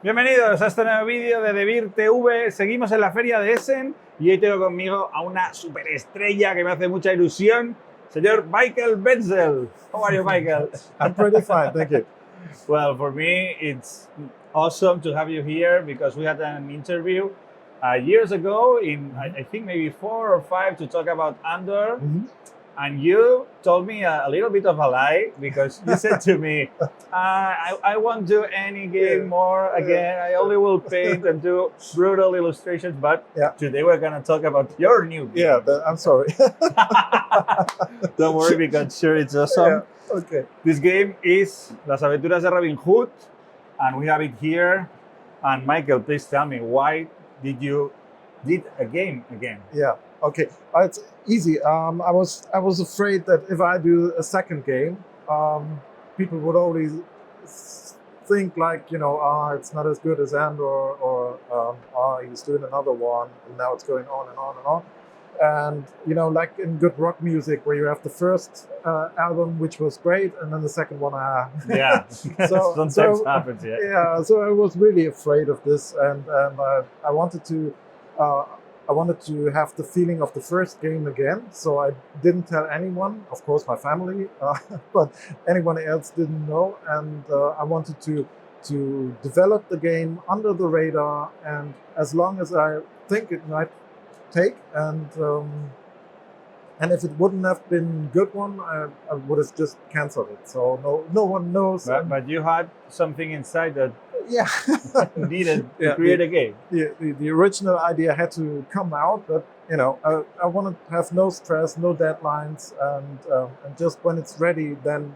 Bienvenidos a este nuevo vídeo de Devir TV. Seguimos en la feria de Essen y hoy tengo conmigo a una superestrella que me hace mucha ilusión, señor Menzel. How are you, Michael? I'm pretty fine, thank you. Well, for me, it's awesome to have you here because we had an interview years ago I think maybe 4 or 5 to talk about Andor. And you told me a little bit of a lie because you said to me, I won't do any game more again. I only will paint and do brutal illustrations. But today we're going to talk about your new game. Yeah, I'm sorry. Don't worry, because sure, it's awesome. Yeah, okay. This game is Las Aventuras de Robinhood, and we have it here. And Michael, please tell me, why did you did a game again? Yeah. Okay, it's easy. I was afraid that if I do a second game, people would always think like, it's not as good as Andor, or he's doing another one, and now it's going on and on and on. And like in good rock music, where you have the first album, which was great, and then the second one, yeah. Sometimes happens. Yeah. So I was really afraid of this, and I wanted to. I wanted to have the feeling of the first game again, so I didn't tell anyone, of course my family, but anyone else didn't know, and I wanted to develop the game under the radar, and as long as I think it might take, and if it wouldn't have been a good one, I would have just cancelled it, so no one knows. But you had something inside that needed to Yeah, create a game. The original idea had to come out, but I want to have no stress, no deadlines, and just when it's ready, then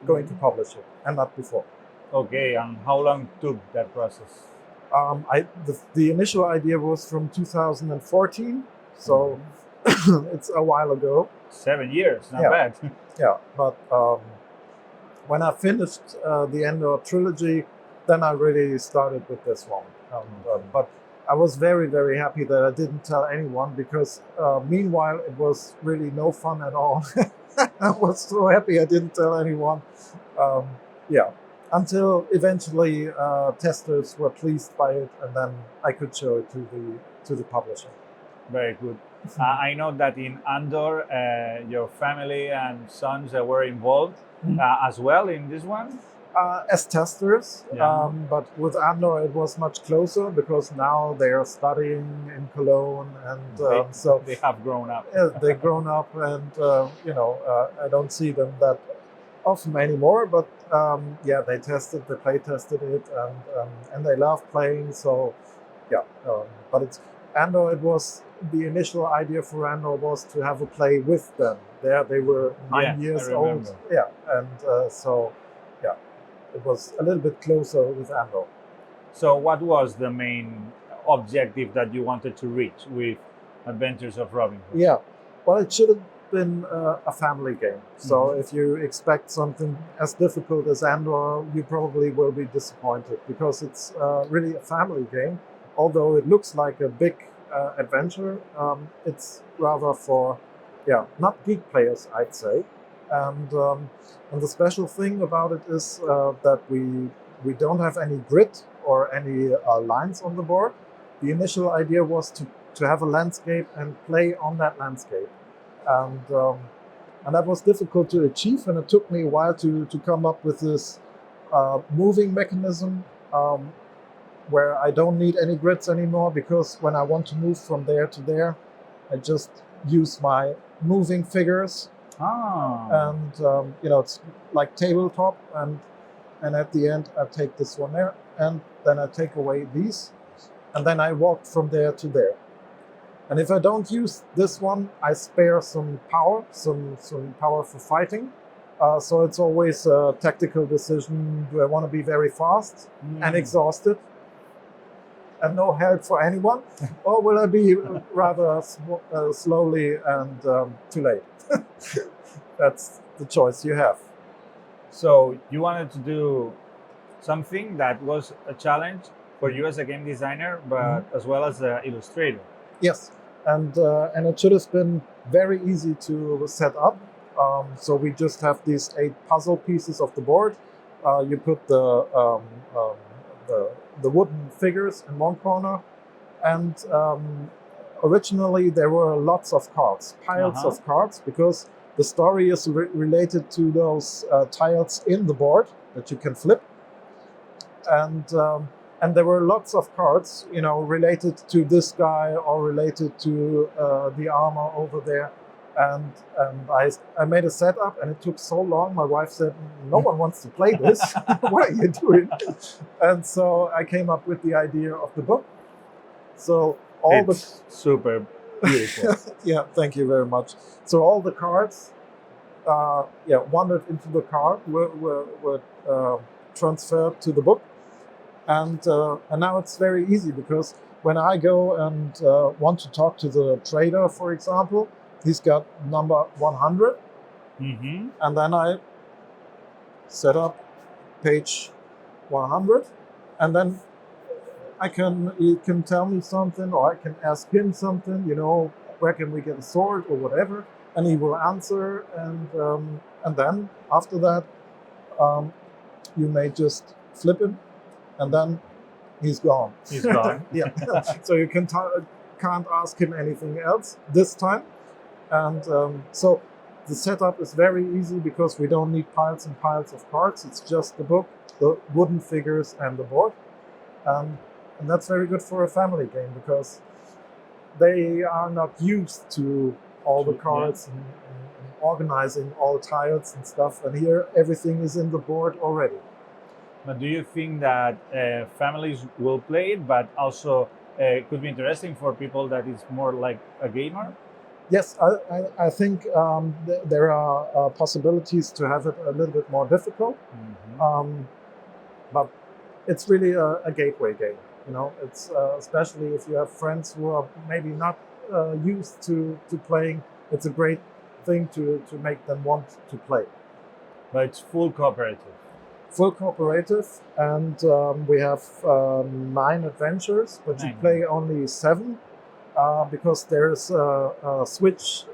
going to publish it, and not before. Okay, and how long took that process? The initial idea was from 2014, so it's a while ago. 7 years, not bad. Yeah, but when I finished the Andor trilogy, then I really started with this one. But I was very, very happy that I didn't tell anyone, because meanwhile it was really no fun at all. I was so happy I didn't tell anyone. Until eventually testers were pleased by it, and then I could show it to the publisher. Very good. I know that in Andor, your family and sons were involved as well in this one. As testers, but with Andor it was much closer, because now they are studying in Cologne, and so they have grown up. They've grown up, and I don't see them that often anymore. But they play tested it, and they love playing. So but it's Andor. It was the initial idea for Andor was to have a play with them. They were 9 years old. Yeah, and so. It was a little bit closer with Andor. So what was the main objective that you wanted to reach with Adventures of Robinhood? Yeah, well, it should have been a family game. So if you expect something as difficult as Andor, you probably will be disappointed, because it's really a family game. Although it looks like a big adventure, it's rather for, not geek players, I'd say. And the special thing about it is that we don't have any grid or any lines on the board. The initial idea was to have a landscape and play on that landscape, and that was difficult to achieve, and it took me a while to come up with this moving mechanism where I don't need any grids anymore, because when I want to move from there to there, I just use my moving figures. And it's like tabletop, and at the end I take this one there, and then I take away these, and then I walk from there to there. And if I don't use this one, I spare some power for fighting. So it's always a tactical decision: do I want to be very fast and exhausted and no help for anyone, or will I be rather slowly and too late? That's the choice you have. So you wanted to do something that was a challenge for you as a game designer, but as well as an illustrator. Yes, and it should have been very easy to set up. So we just have these 8 puzzle pieces of the board. You put the the wooden figures in one corner, and originally there were lots of cards, piles of cards, because the story is related to those tiles in the board that you can flip, and there were lots of cards, related to this guy or related to the armor over there. And I made a setup, and it took so long. My wife said, "No one wants to play this. What are you doing?" And so I came up with the idea of the book. So it's super beautiful. Yeah, thank you very much. So all the cards, wandered into the card, were transferred to the book, and now it's very easy, because when I go and want to talk to the trader, for example, he's got number 100, and then I set up page 100, and then he can tell me something, or I can ask him something, where can we get a sword or whatever, and he will answer, and then after that, you may just flip him, and then he's gone. He's gone. Yeah. So you can't ask him anything else this time. And so the setup is very easy, because we don't need piles and piles of cards. It's just the book, the wooden figures, and the board. And that's very good for a family game, because they are not used to all the cards and organizing all the tiles and stuff. And here everything is in the board already. But do you think that families will play it, but also could be interesting for people that is more like a gamer? Yes, I think there are possibilities to have it a little bit more difficult, but it's really a gateway game. It's especially if you have friends who are maybe not used to playing. It's a great thing to make them want to play. But it's full cooperative. Full cooperative, and we have 9 adventures, but you play only 7. Because there's a switch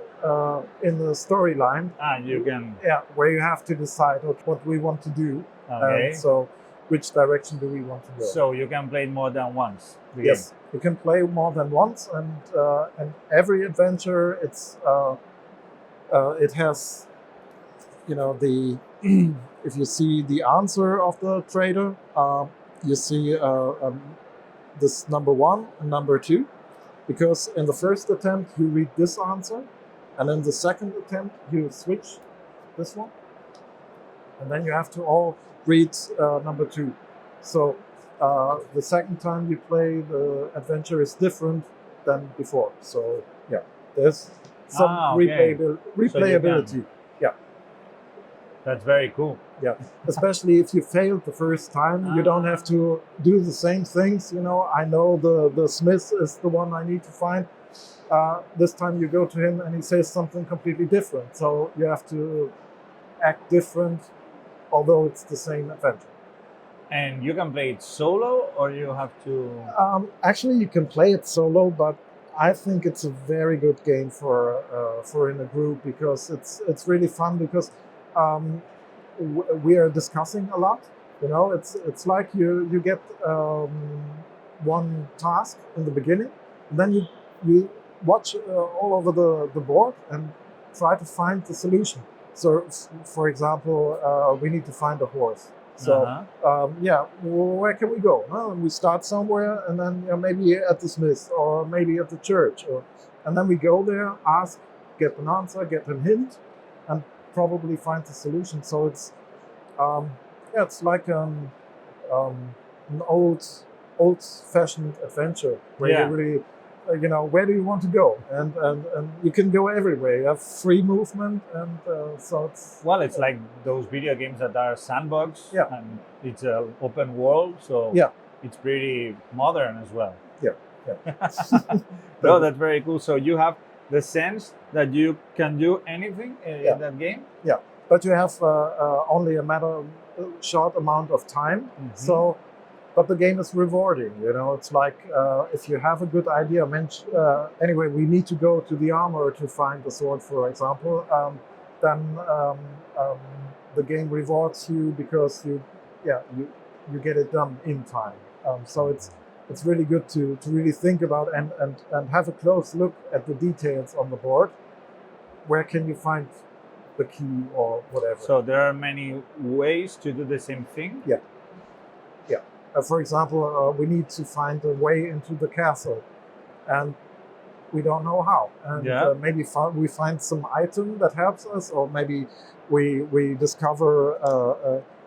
in the storyline. You can. Yeah, where you have to decide what we want to do. Okay. So, which direction do we want to go? So you can play more than once. Yes, you can play more than once, and every adventure it has, the if you see the answer of the trader, you see this number 1 and number 2. Because in the first attempt, you read this answer, and in the second attempt, you switch this one, and then you have to all read number 2. So the second time you play, the adventure is different than before. So yeah, there's some replayability. Yeah, that's very cool. Yeah, especially if you failed the first time, you don't have to do the same things. I know the smith is the one I need to find. This time you go to him and he says something completely different. So you have to act different, although it's the same adventure. And you can play it solo, or you have to... Actually, you can play it solo, but I think it's a very good game for in a group, because it's really fun, because we are discussing a lot. It's like you get one task in the beginning, and then you watch all over the board and try to find the solution. So, for example, we need to find a horse. So, where can we go? Well, we start somewhere, and then maybe at the smith, or maybe at the church, and then we go there, ask, get an answer, get a hint, and probably find the solution. So it's like an old-fashioned adventure where you really, where do you want to go, and you can go everywhere. You have free movement, and so it's it's like those video games that are sandbox, and it's an open world. So it's pretty modern as well. Yeah. No, that's very cool. So you have the sense that you can do anything in that game. Yeah, but you have only a short amount of time. So, but the game is rewarding. It's like if you have a good idea. Anyway, we need to go to the armor to find the sword, for example. Then the game rewards you, because you get it done in time. So it's really good to really think about and have a close look at the details on the board. Where can you find the key or whatever? So there are many ways to do the same thing. Yeah. For example, we need to find a way into the castle, and we don't know how. And maybe we find some item that helps us, or maybe we discover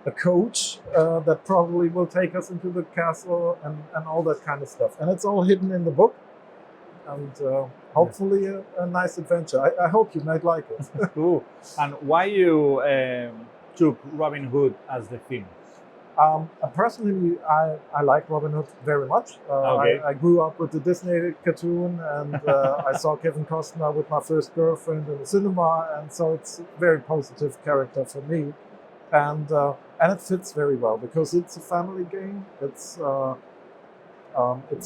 a coach that probably will take us into the castle and all that kind of stuff. And it's all hidden in the book. And hopefully a nice adventure. I hope you might like it. Cool. And why you took Robin Hood as the theme? Personally, I like Robin Hood very much. Okay. I grew up with the Disney cartoon, and I saw Kevin Costner with my first girlfriend in the cinema, and so it's a very positive character for me. And it fits very well because it's a family game. It's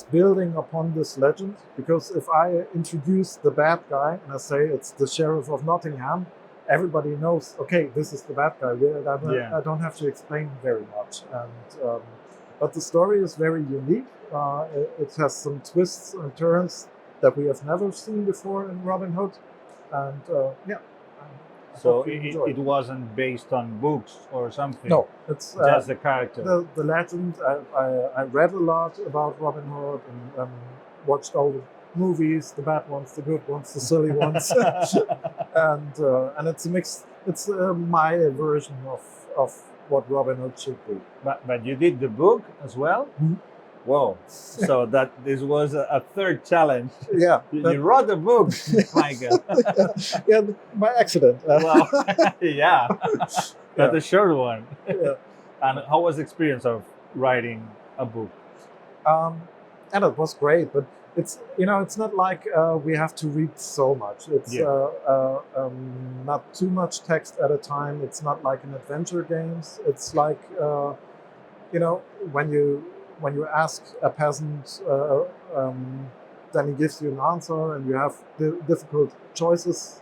building upon this legend, because if I introduce the bad guy and I say it's the Sheriff of Nottingham, everybody knows, okay, this is the bad guy. I don't have to explain very much. And but the story is very unique. It has some twists and turns that we have never seen before in Robin Hood. And So it wasn't based on books or something? No, it's just the character. The legend. I read a lot about Robin Hood and watched all the movies, the bad ones, the good ones, the silly ones, and it's a mix. It's my version of what Robin Hood should be. But you did the book as well? Mm-hmm. Whoa! So this was a third challenge. Yeah, you wrote the book, Michael. Yeah, by accident. Well, yeah, that's a short one. Yeah. And how was the experience of writing a book? And it was great, but it's not like we have to read so much. It's not too much text at a time. It's not like in adventure games. It's like when you ask a peasant, then he gives you an answer, and you have difficult choices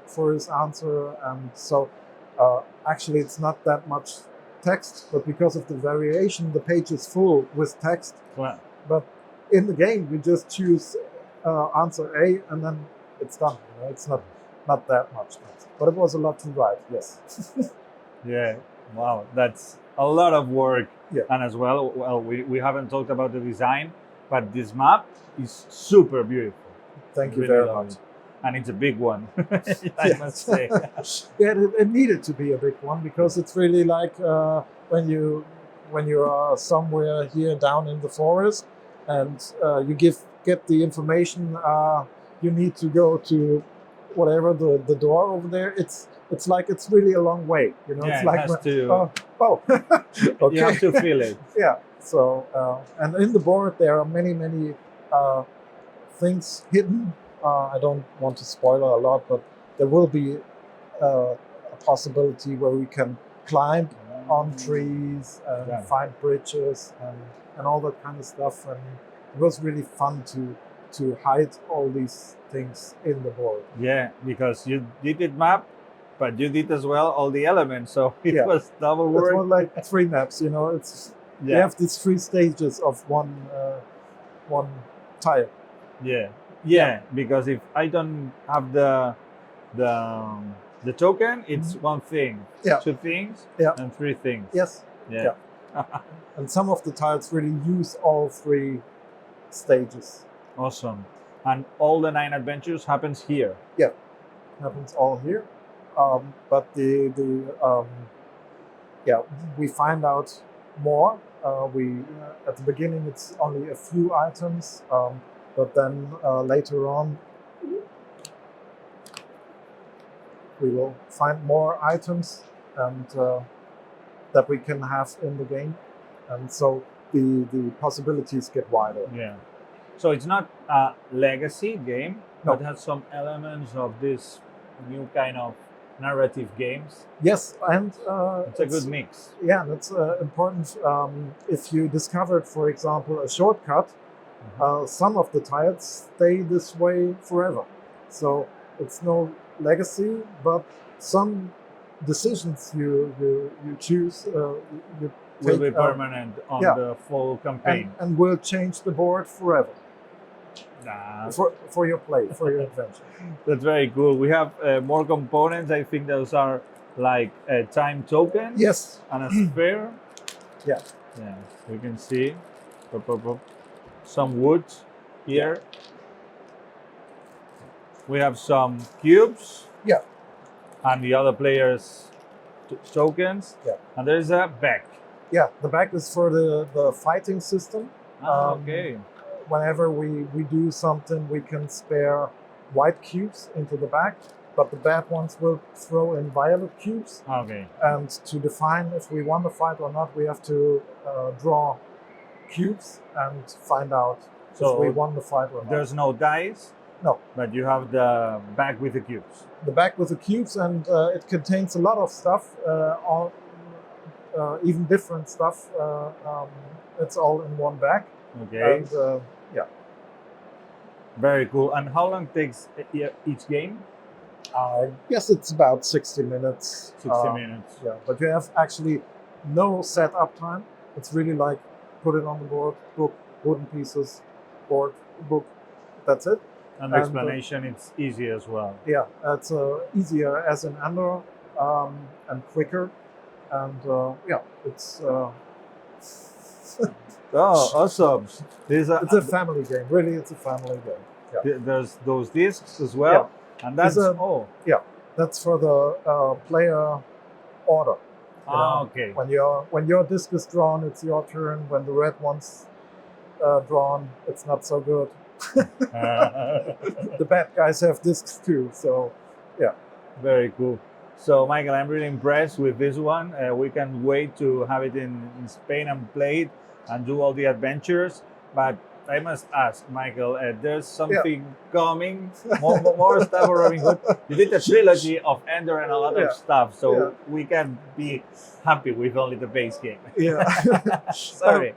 for his answer. And so actually it's not that much text, but because of the variation, the page is full with text. Wow. But in the game, you just choose answer A, and then it's done. It's not that much text. But it was a lot to write, yes. Yeah, wow, that's a lot of work. Yeah. And as well, we haven't talked about the design, but this map is super beautiful. Thank you Really very love much. it. And it's a big one, I must say. Yeah, it needed to be a big one, because it's really like when you are somewhere here down in the forest, and you get the information you need to go to whatever the door over there. It's like it's really a long way, Yeah, it's like it has to. okay. You have to feel it. Yeah. So and in the board there are many things hidden. I don't want to spoil a lot, but there will be a possibility where we can climb on trees and find bridges and all that kind of stuff. And it was really fun to hide all these things in the board. Yeah, because you did it map, but you did as well all the elements, so it was double work. It's more like 3 maps, It's you have these 3 stages of one tile. Yeah, because if I don't have the token, it's one thing, 2 things, and 3 things. Yes. Yeah. And some of the tiles really use all 3 stages. Awesome. And all the 9 adventures happens here. Yeah, happens all here. But we find out more. We at the beginning it's only a few items, but then later on we will find more items and that we can have in the game, and so the possibilities get wider. Yeah. So it's not a legacy game, No. but has some elements of this new kind of narrative games. Yes, and It's a good mix. Yeah, that's important. If you discovered, for example, a shortcut, some of the tiles stay this way forever. So it's no legacy, but some decisions you choose, will take, be permanent on yeah. the full campaign. and will change the board forever Nah, for your play, for your adventure. that's very cool. We have more components. I think those are like time tokens. Yes. And a sphere. Yeah. Yeah, we can see some wood here. We have some cubes. Yeah. And the other players' tokens. Yeah. And there's a back. Yeah, the back is for the fighting system. Okay. Whenever we do something, we can spare white cubes into the back, but the bad ones will throw in violet cubes. Okay. And to define if we won the fight or not, we have to draw cubes and find out So if we won the fight or not. There's no dice. No. But you have the bag with the cubes. The bag with the cubes, and it contains a lot of stuff, even different stuff. It's all in one bag. Okay. And, yeah. Very cool. And how long takes each game? I guess it's about 60 minutes. 60 minutes. Yeah, but you have actually no setup time. It's really like put it on the board, book, wooden pieces, board, book. That's it. And the explanation, it's easy as well. Yeah, it's easier as in Andor and quicker. And yeah, it's... Oh, awesome. It's a family game. Really, it's a family game. Yeah. There's those discs as well. Yeah. And that's... Yeah, that's for the player order. Okay. When your disc is drawn, it's your turn. When the red one's drawn, it's not so good. The bad guys have discs too, so yeah. Very cool. So, Michael, I'm really impressed with this one. We can't wait to have it in Spain and play it and do all the adventures. But I must ask, Michael, there's something coming, more stuff for Robinhood. You did a trilogy of Andor and a lot of stuff, so we can be happy with only the base game. Yeah. Sorry.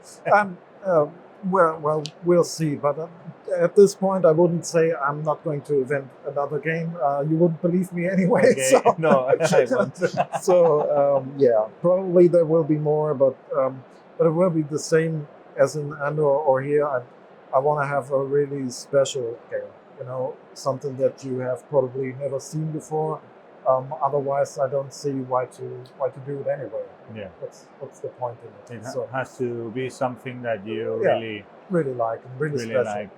Well, we'll see. But at this point, I wouldn't say I'm not going to invent another game. You wouldn't believe me anyway. Okay. So. No, I won't. So yeah, probably there will be more, but it will be the same as in Andor or here. I want to have a really special game. Something that you have probably never seen before. Otherwise, I don't see why to do it anyway. Yeah. What's the point in it? It So, has to be something that you really like and really special. like.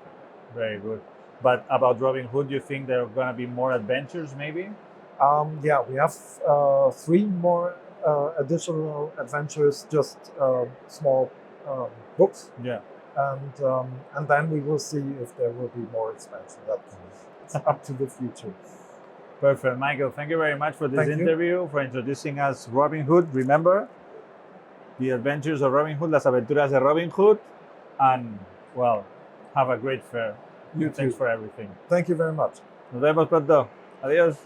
Very good. But about Robinhood, you think there are going to be more adventures, maybe? Yeah, we have 3 more additional adventures, just small books. Yeah. And then we will see if there will be more expansion. That's up to the future. Perfect. Michael, thank you very much for this interview, for introducing us Robinhood. Remember, the adventures of Robinhood, Las Aventuras de Robinhood. And, well, have a great fair. You Thanks too. for everything. Thank you very much. Nos vemos pronto. Adiós.